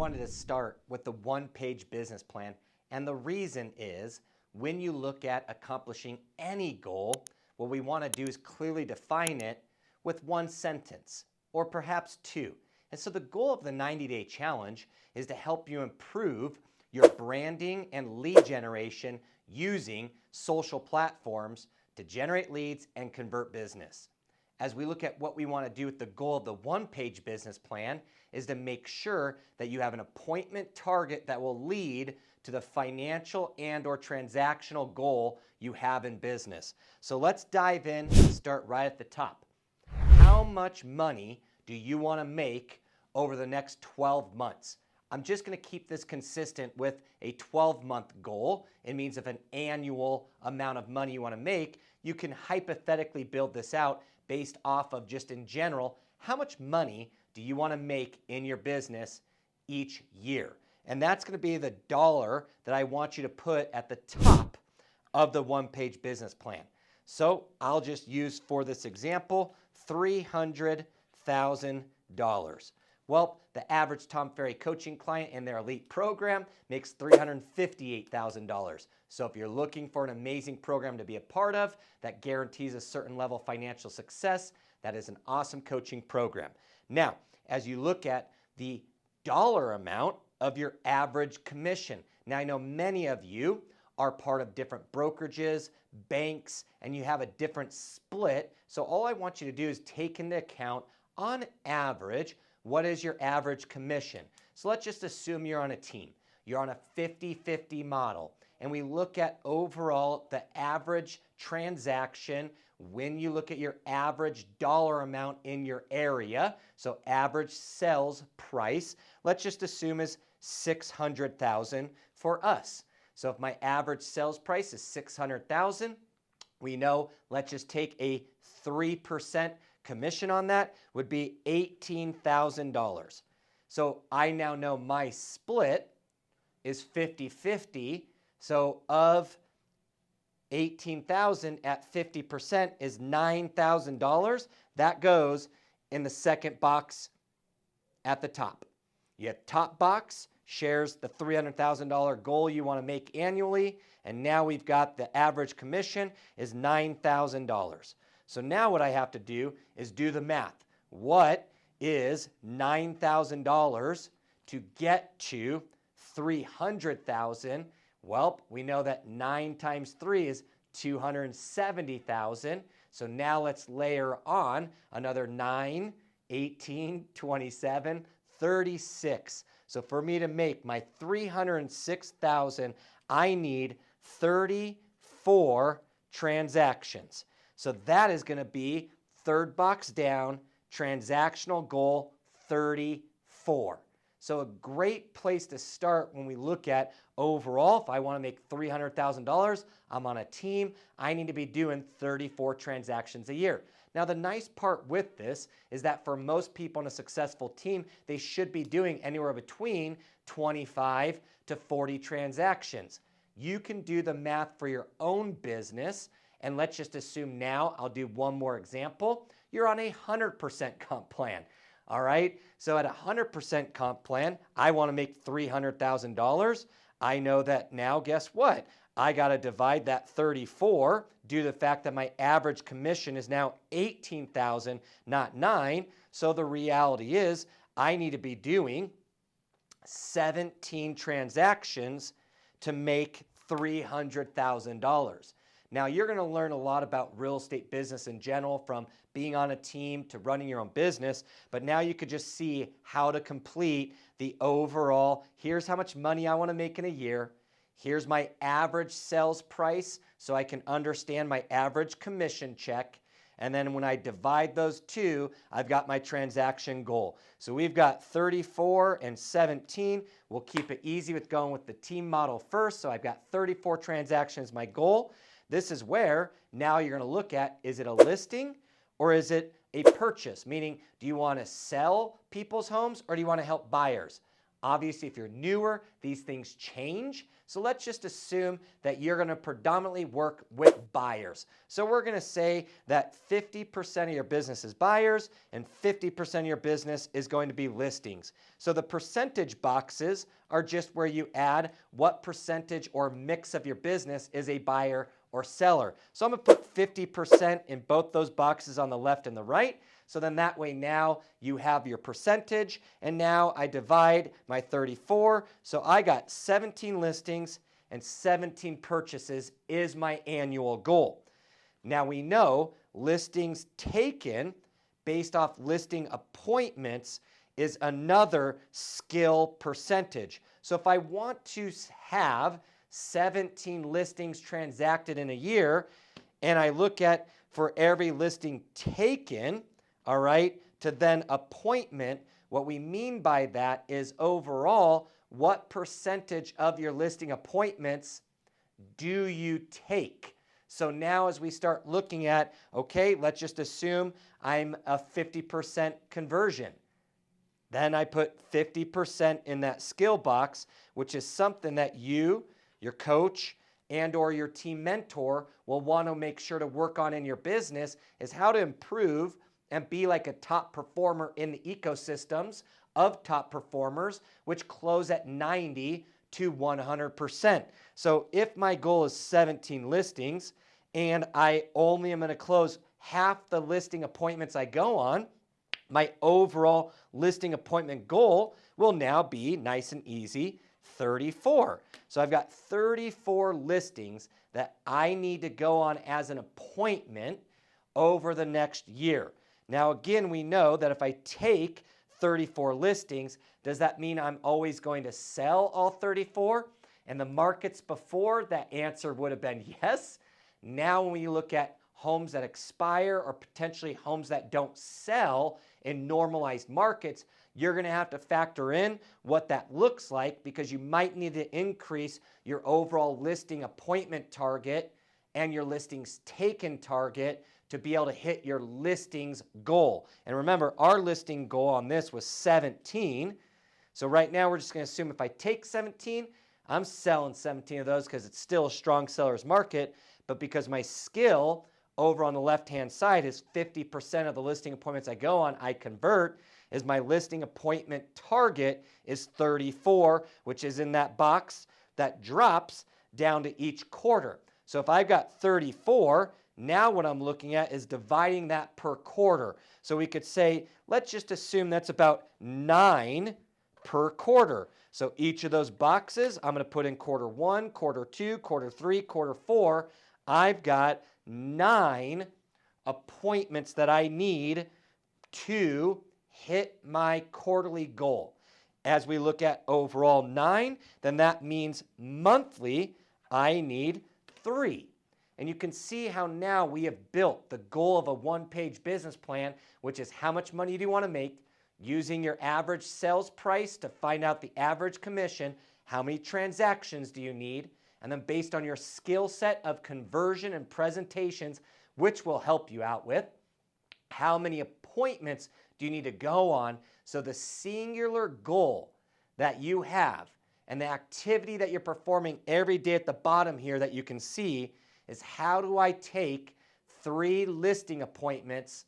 wanted to start with the one-page business plan, and the reason is when you look at accomplishing any goal, what we want to do is clearly define it with one sentence or perhaps two. And so the goal of the 90-day challenge is to help you improve your branding and lead generation using social platforms to generate leads and convert business. As we look at what we want to do with the goal of the one-page business plan is to make sure that you have an appointment target that will lead to the financial and or transactional goal you have in business. So let's dive in and start right at the top. How much money do you want to make over the next 12 months? I'm just going to keep this consistent with a 12-month goal. It means if an annual amount of money you want to make, you can hypothetically build this out based off of just in general, how much money do you want to make in your business each year? And that's going to be the dollar that I want you to put at the top of the one-page business plan. So I'll just use for this example, $300,000. Well, the average Tom Ferry coaching client in their elite program makes $358,000. So if you're looking for an amazing program to be a part of that guarantees a certain level of financial success, that is an awesome coaching program. Now, as you look at the dollar amount of your average commission. Now, I know many of you are part of different brokerages, banks, and you have a different split. So all I want you to do is take into account, on average, what is your average commission? So let's just assume you're on a team. You're on a 50-50 model. And we look at overall the average transaction when you look at your average dollar amount in your area. So average sales price, let's just assume is $600,000 for us. So if my average sales price is $600,000, we know, let's just take a 3% commission on that would be $18,000. So I now know my split is 50-50. So of 18,000 at 50% is $9,000. That goes in the second box at the top. Your top box shares the $300,000 goal you want to make annually, and now we've got the average commission is $9,000. So now what I have to do is do the math. What is $9,000 to get to $300,000? Well, we know that 9 times 3 is $270,000. So now let's layer on another 9, 18, 27, 36. So for me to make my $306,000, I need 34 transactions. So that is going to be third box down, transactional goal 34. So a great place to start when we look at overall, if I want to make $300,000, I'm on a team, I need to be doing 34 transactions a year. Now, the nice part with this is that for most people in a successful team, they should be doing anywhere between 25 to 40 transactions. You can do the math for your own business, and let's just assume now, I'll do one more example. You're on a 100% comp plan. All right, so at a 100% comp plan, I want to make $300,000. I know that now, guess what? I got to divide that 34 due to the fact that my average commission is now $18,000, not 9. So the reality is I need to be doing 17 transactions to make $300,000. Now, you're going to learn a lot about real estate business in general, from being on a team to running your own business, but now you could just see how to complete the overall, here's how much money I want to make in a year, here's my average sales price so I can understand my average commission check, and then when I divide those two, I've got my transaction goal. So we've got 34 and 17. We'll keep it easy with going with the team model first, so I've got 34 transactions, my goal. This is where now you're going to look at, is it a listing or is it a purchase? Meaning, do you want to sell people's homes or do you want to help buyers? Obviously, if you're newer, these things change. So let's just assume that you're going to predominantly work with buyers. So we're going to say that 50% of your business is buyers and 50% of your business is going to be listings. So the percentage boxes are just where you add what percentage or mix of your business is a buyer or seller. So I'm going to put 50% in both those boxes on the left and the right. So then that way now you have your percentage, and now I divide my 34. So I got 17 listings and 17 purchases is my annual goal. Now we know listings taken based off listing appointments is another skill percentage. So if I want to have 17 listings transacted in a year, and I look at for every listing taken, all right, to then appointment, what we mean by that is overall, what percentage of your listing appointments do you take? So now as we start looking at, okay, let's just assume I'm a 50% conversion. Then I put 50% in that skill box, which is something that you, your coach, and or your team mentor will want to make sure to work on in your business, is how to improve and be like a top performer in the ecosystems of top performers, which close at 90 to 100%. So if my goal is 17 listings and I only am going to close half the listing appointments I go on, my overall listing appointment goal will now be nice and easy, 34. So I've got 34 listings that I need to go on as an appointment over the next year. Now, again, we know that if I take 34 listings, does that mean I'm always going to sell all 34? And the markets before, that answer would have been yes. Now, when you look at homes that expire or potentially homes that don't sell in normalized markets, you're going to have to factor in what that looks like, because you might need to increase your overall listing appointment target and your listings taken target to be able to hit your listings goal. And remember, our listing goal on this was 17. So right now we're just going to assume if I take 17, I'm selling 17 of those because it's still a strong seller's market. But because my skill over on the left-hand side is 50% of the listing appointments I go on, I convert, is my listing appointment target is 34, which is in that box that drops down to each quarter. So if I've got 34, now what I'm looking at is dividing that per quarter. So we could say, let's just assume that's about 9 per quarter. So each of those boxes, I'm going to put in quarter 1, quarter 2, quarter 3, quarter 4. I've got 9 appointments that I need to hit my quarterly goal. As we look at overall 9, then that means monthly I need 3. And you can see how now we have built the goal of a one-page business plan, which is how much money do you want to make, using your average sales price to find out the average commission, how many transactions do you need, and then based on your skill set of conversion and presentations, which will help you out with, how many appointments do you need to go on. So the singular goal that you have and the activity that you're performing every day at the bottom here that you can see is, how do I take 3 listing appointments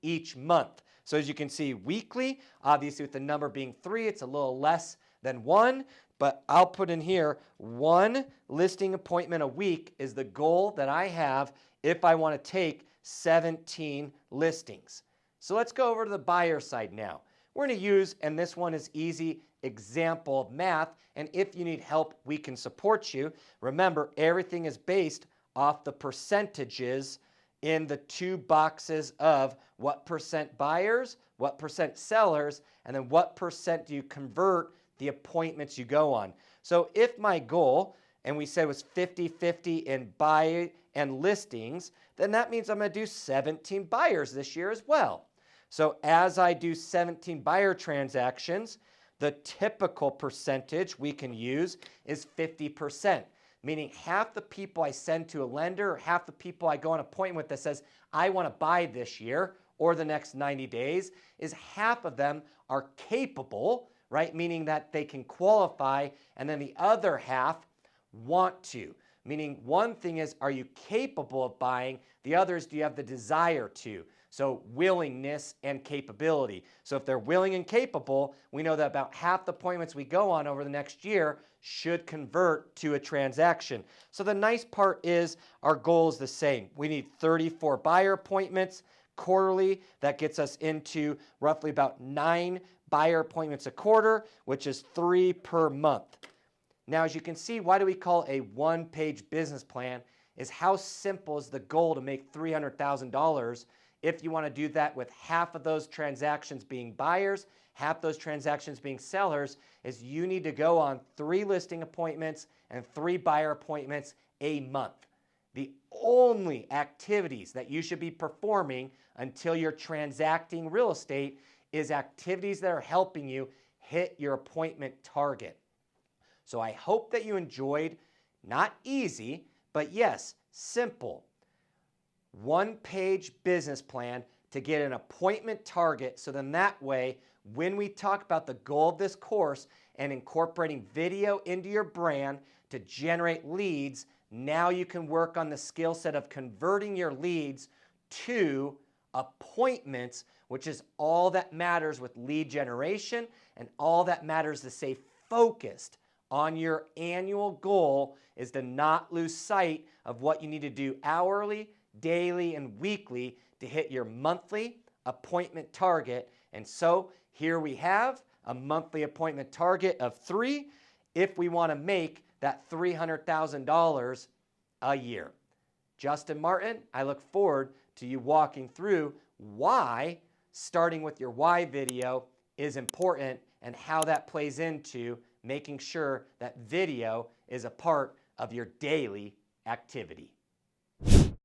each month? So as you can see, weekly, obviously with the number being 3, it's a little less than 1, but I'll put in here 1 listing appointment a week is the goal that I have if I want to take 17 listings. So let's go over to the buyer side now. We're going to use, and this one is easy, example of math, and if you need help, we can support you. Remember, everything is based off the percentages in the 2 boxes of what percent buyers, what percent sellers, and then what percent do you convert the appointments you go on. So if my goal, and we said was 50-50 in buy and listings, then that means I'm going to do 17 buyers this year as well. So as I do 17 buyer transactions, the typical percentage we can use is 50%. Meaning half the people I send to a lender or half the people I go on an appointment with that says, I want to buy this year or the next 90 days, is half of them are capable, right? Meaning that they can qualify, and then the other half want to. Meaning one thing is, are you capable of buying? The other is, do you have the desire to? So willingness and capability. So if they're willing and capable, we know that about half the appointments we go on over the next year should convert to a transaction. So the nice part is our goal is the same. We need 34 buyer appointments quarterly. That gets us into roughly about 9 buyer appointments a quarter, which is 3 per month. Now, as you can see, why do we call a one-page business plan? Is how simple is the goal to make $300,000 if you want to do that with half of those transactions being buyers, half those transactions being sellers, is you need to go on 3 listing appointments and 3 buyer appointments a month. The only activities that you should be performing until you're transacting real estate is activities that are helping you hit your appointment target. So I hope that you enjoyed, not easy, but yes, simple, one-page business plan to get an appointment target. So then that way, when we talk about the goal of this course and incorporating video into your brand to generate leads, now you can work on the skill set of converting your leads to appointments, which is all that matters with lead generation, and all that matters to stay focused on your annual goal is to not lose sight of what you need to do hourly, daily, and weekly to hit your monthly appointment target. And so here we have a monthly appointment target of 3 if we want to make that $300,000 a year. Justin Martin, I look forward to you walking through why starting with your why video is important and how that plays into making sure that video is a part of your daily activity.